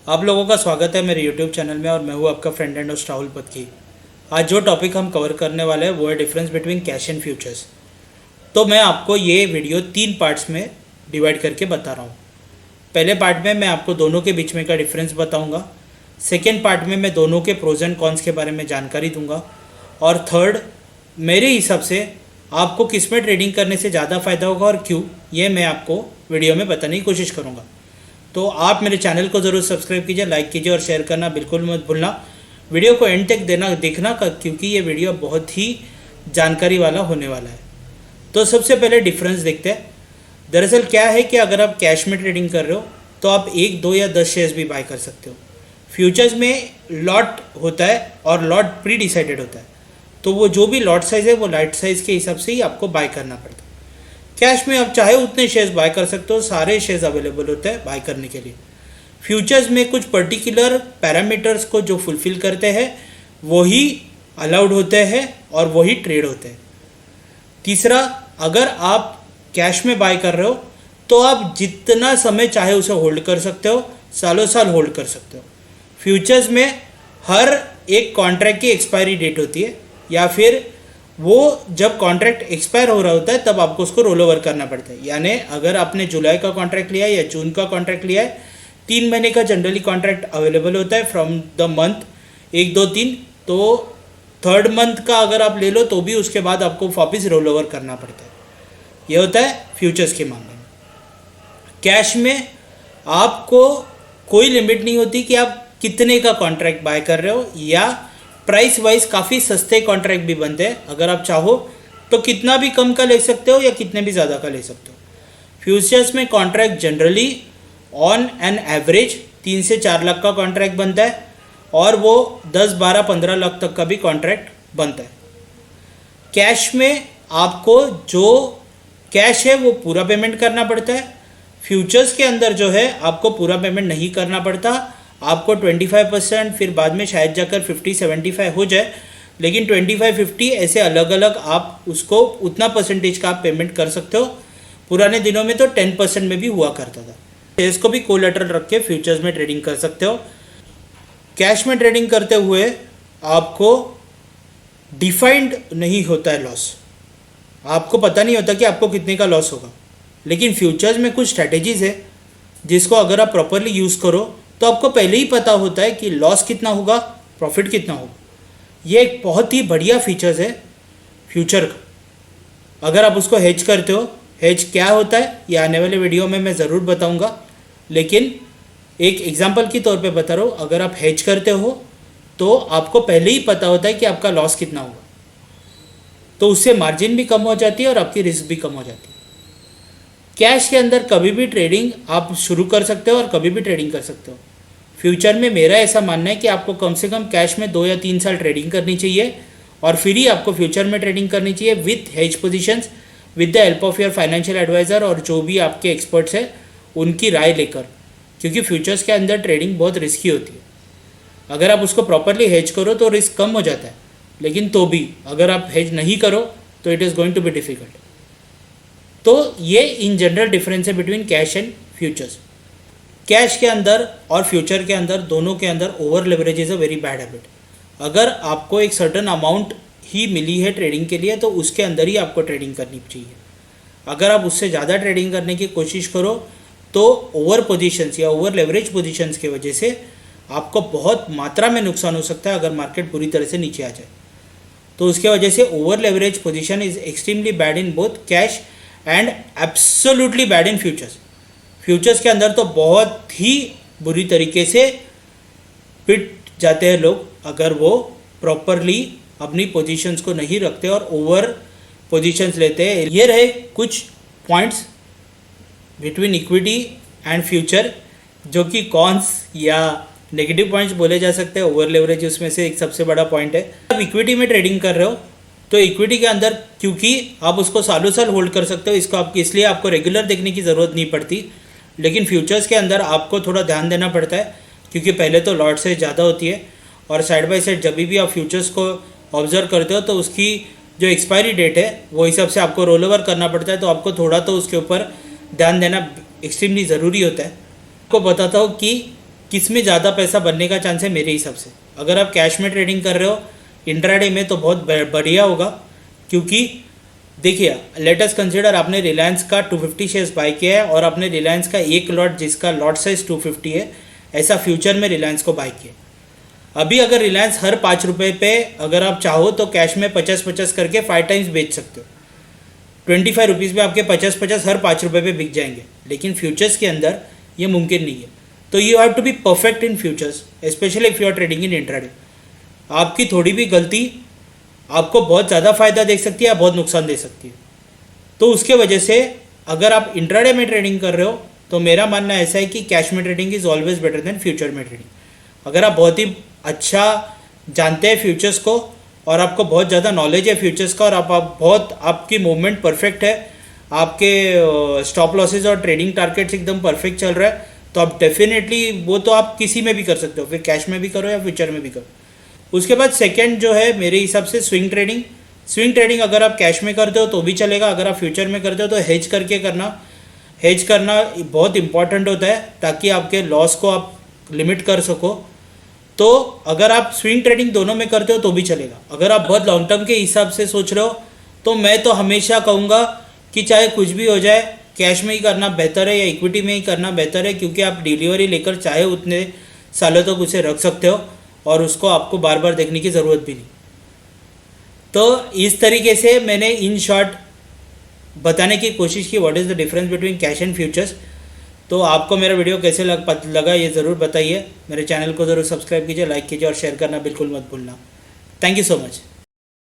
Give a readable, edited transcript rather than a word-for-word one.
आप लोगों का स्वागत है मेरे YouTube चैनल में और मैं हूँ आपका फ्रेंड एंड होस्ट राहुल पतकी। आज जो टॉपिक हम कवर करने वाले हैं वो है difference between cash and futures. तो मैं आपको ये वीडियो 3 पार्ट्स में डिवाइड करके बता रहा हूँ। पहले पार्ट में मैं आपको दोनों के बीच में का डिफरेंस बताऊँगा। सेकेंड पार्ट में मैं दोनों के प्रोज एंड कॉन्स के बारे में जानकारी दूंगा। और थर्ड, मेरे हिसाब से आपको किस में ट्रेडिंग करने से ज़्यादा फ़ायदा होगा और क्यों, ये मैं आपको वीडियो में बताने की कोशिश करूँगा। तो आप मेरे चैनल को ज़रूर सब्सक्राइब कीजिए, लाइक कीजिए और शेयर करना बिल्कुल मत भूलना। वीडियो को एंड तक देखना क्योंकि ये वीडियो बहुत ही जानकारी वाला होने वाला है। तो सबसे पहले डिफरेंस देखते हैं। दरअसल क्या है कि अगर आप कैश में ट्रेडिंग कर रहे हो तो आप 1, 2 या 10 शेयर्स भी बाय कर सकते हो। फ्यूचर्स में लॉट होता है और लॉट प्री डिसाइडेड होता है, तो वो जो भी लॉट साइज़ है वो लॉट साइज़ के हिसाब से ही आपको बाय करना पड़ता है। कैश में आप चाहे उतने शेयर्स बाय कर सकते हो, सारे शेयर्स अवेलेबल होते हैं बाय करने के लिए। फ्यूचर्स में कुछ पर्टिकुलर पैरामीटर्स को जो फुलफिल करते हैं वही अलाउड होते हैं और वही ट्रेड होते हैं। तीसरा, अगर आप कैश में बाय कर रहे हो तो आप जितना समय चाहे उसे होल्ड कर सकते हो, सालों साल होल्ड कर सकते हो। फ्यूचर्स में हर एक कॉन्ट्रैक्ट की एक्सपायरी डेट होती है, या फिर वो जब कॉन्ट्रैक्ट एक्सपायर हो रहा होता है तब आपको उसको रोल ओवर करना पड़ता है। यानी अगर आपने जुलाई का कॉन्ट्रैक्ट लिया है या जून का कॉन्ट्रैक्ट लिया है, 3 महीने का जनरली कॉन्ट्रैक्ट अवेलेबल होता है फ्रॉम द मंथ 1, 2, 3। तो थर्ड मंथ का अगर आप ले लो तो भी उसके बाद आपको वापस रोल ओवर करना पड़ता है। ये होता है फ्यूचर्स के मामले में। कैश में आपको कोई लिमिट नहीं होती कि आप कितने का कॉन्ट्रैक्ट बाय कर रहे हो, या प्राइस वाइज काफ़ी सस्ते कॉन्ट्रैक्ट भी बनते हैं। अगर आप चाहो तो कितना भी कम का ले सकते हो या कितने भी ज़्यादा का ले सकते हो। फ्यूचर्स में contract generally on an average 3 से 4 लाख का कॉन्ट्रैक्ट बनता है और वो 10, 12, 15 लाख तक का भी कॉन्ट्रैक्ट बनता है। कैश में आपको जो कैश है वो पूरा पेमेंट करना पड़ता है। फ्यूचर्स के अंदर जो है आपको पूरा पेमेंट नहीं करना पड़ता, आपको 25%, फिर बाद में शायद जाकर 50-75 हो जाए, लेकिन 25-50 ऐसे अलग अलग आप उसको उतना परसेंटेज का आप पेमेंट कर सकते हो। पुराने दिनों में तो 10% में भी हुआ करता था। शेयर्स को भी कोलैटरल रख के फ्यूचर्स में ट्रेडिंग कर सकते हो। कैश में ट्रेडिंग करते हुए आपको डिफाइंड नहीं होता है लॉस, आपको पता नहीं होता कि आपको कितने का लॉस होगा। लेकिन फ्यूचर्स में कुछ स्ट्रैटेजीज है जिसको अगर आप प्रॉपरली यूज़ करो तो आपको पहले ही पता होता है कि लॉस कितना होगा, प्रॉफिट कितना होगा। ये एक बहुत ही बढ़िया फीचर्स है फ्यूचर का। अगर आप उसको हेज करते हो, हेज क्या होता है ये आने वाले वीडियो में मैं ज़रूर बताऊंगा, लेकिन एक एग्जांपल के तौर पे बता रहा हूँ। अगर आप हेज करते हो तो आपको पहले ही पता होता है कि आपका लॉस कितना होगा, तो उससे मार्जिन भी कम हो जाती है और आपकी रिस्क भी कम हो जाती है। कैश के अंदर कभी भी ट्रेडिंग आप शुरू कर सकते हो और कभी भी ट्रेडिंग कर सकते हो। फ्यूचर में मेरा ऐसा मानना है कि आपको कम से कम कैश में 2 या 3 साल ट्रेडिंग करनी चाहिए और फिर ही आपको फ्यूचर में ट्रेडिंग करनी चाहिए with hedge positions, with the help of your financial advisor और जो भी आपके एक्सपर्ट्स हैं उनकी राय लेकर, क्योंकि फ्यूचर्स के अंदर ट्रेडिंग बहुत रिस्की होती है। अगर आप उसको प्रॉपरली हेज करो तो रिस्क कम हो जाता है, लेकिन तो भी अगर आप हेज नहीं करो तो it is going to be difficult. तो ये इन जनरल डिफरेंस है between cash and futures. Cash के अंदर और फ्यूचर के अंदर, दोनों के अंदर over leverage is a very bad habit. अगर आपको एक सर्टन अमाउंट ही मिली है ट्रेडिंग के लिए तो उसके अंदर ही आपको ट्रेडिंग करनी चाहिए। अगर आप उससे ज़्यादा ट्रेडिंग करने की कोशिश करो तो ओवर पोजीशंस या ओवर लेवरेज पोजीशंस की वजह से आपको बहुत मात्रा में नुकसान हो सकता है अगर मार्केट पूरी तरह से नीचे आ जाए। तो उसके वजह से over leverage position is extremely bad in both cash and absolutely bad in futures. Futures के अंदर तो बहुत ही बुरी तरीके से पिट जाते हैं लोग अगर वो प्रॉपरली अपनी पोजीशंस को नहीं रखते और ओवर पोजीशंस लेते हैं। ये रहे कुछ points between equity and future, जो कि कॉन्स या नेगेटिव पॉइंट्स बोले जा सकते हैं। ओवर लेवरेज उसमें से एक सबसे बड़ा पॉइंट है। आप इक्विटी में ट्रेडिंग कर रहे हो तो इक्विटी के अंदर क्योंकि आप उसको सालों साल होल्ड कर सकते हो, इसलिए आपको रेगुलर देखने की ज़रूरत नहीं पड़ती। लेकिन फ्यूचर्स के अंदर आपको थोड़ा ध्यान देना पड़ता है, क्योंकि पहले तो लॉट साइज ज़्यादा होती है और साइड बाय साइड जब भी आप फ्यूचर्स को ऑब्जर्व करते हो तो उसकी जो एक्सपायरी डेट है वो हिसाब से आपको रोल ओवर करना पड़ता है। तो आपको थोड़ा तो उसके ऊपर ध्यान देना एक्सट्रीमली ज़रूरी होता है। आपको बताता हूँ कि किस में ज़्यादा पैसा बनने का चांस है मेरे हिसाब से। अगर आप कैश में ट्रेडिंग कर रहे हो इंट्राडे में तो बहुत बढ़िया होगा, क्योंकि देखिए लेट अस कंसिडर आपने रिलायंस का 250 शेयर्स बाय किया है और आपने रिलायंस का एक लॉट जिसका लॉट साइज 250 है ऐसा फ्यूचर में रिलायंस को बाय किया। अभी अगर रिलायंस हर 5 रुपये पे अगर आप चाहो तो कैश में 50-50 करके 5 टाइम्स बेच सकते हो। 25 रुपीज़ में आपके 50-50 हर 5 रुपये पे बिक जाएंगे, लेकिन फ्यूचर्स के अंदर ये मुमकिन नहीं है। तो you have to be perfect in futures, specially if you are trading in intraday. आपकी थोड़ी भी गलती आपको बहुत ज़्यादा फ़ायदा दे सकती है या बहुत नुकसान दे सकती है। तो उसके वजह से अगर आप इंट्राडे में ट्रेडिंग कर रहे हो तो मेरा मानना ऐसा है कि कैश में trading is always better than future में ट्रेडिंग। अगर आप बहुत ही अच्छा जानते हैं फ्यूचर्स को और आपको बहुत ज़्यादा नॉलेज है फ्यूचर्स का और आप बहुत आपकी मूवमेंट परफेक्ट है, आपके स्टॉप लॉसेज और ट्रेडिंग टारगेट्स एकदम परफेक्ट चल रहा है, तो आप डेफिनेटली वो तो आप किसी में भी कर सकते हो, फिर कैश में भी करो या फ्यूचर में भी करो। उसके बाद सेकंड जो है मेरे हिसाब से स्विंग ट्रेडिंग। स्विंग ट्रेडिंग अगर आप कैश में करते हो तो भी चलेगा, अगर आप फ्यूचर में करते हो तो हेज करके करना। हेज करना बहुत इंपॉर्टेंट होता है ताकि आपके लॉस को आप लिमिट कर सको। तो अगर आप स्विंग ट्रेडिंग दोनों में करते हो तो भी चलेगा। अगर आप बहुत लॉन्ग टर्म के हिसाब से सोच रहे हो तो मैं तो हमेशा कहूँगा कि चाहे कुछ भी हो जाए कैश में ही करना बेहतर है या इक्विटी में ही करना बेहतर है, क्योंकि आप डिलीवरी लेकर चाहे उतने सालों तक उसे रख सकते हो और उसको आपको बार बार देखने की ज़रूरत भी नहीं। तो इस तरीके से मैंने इन शॉर्ट बताने की कोशिश की what is the difference between cash and futures. तो आपको मेरा वीडियो कैसे लगा ये ज़रूर बताइए। मेरे चैनल को ज़रूर सब्सक्राइब कीजिए, लाइक कीजिए और शेयर करना बिल्कुल मत भूलना। Thank you so much.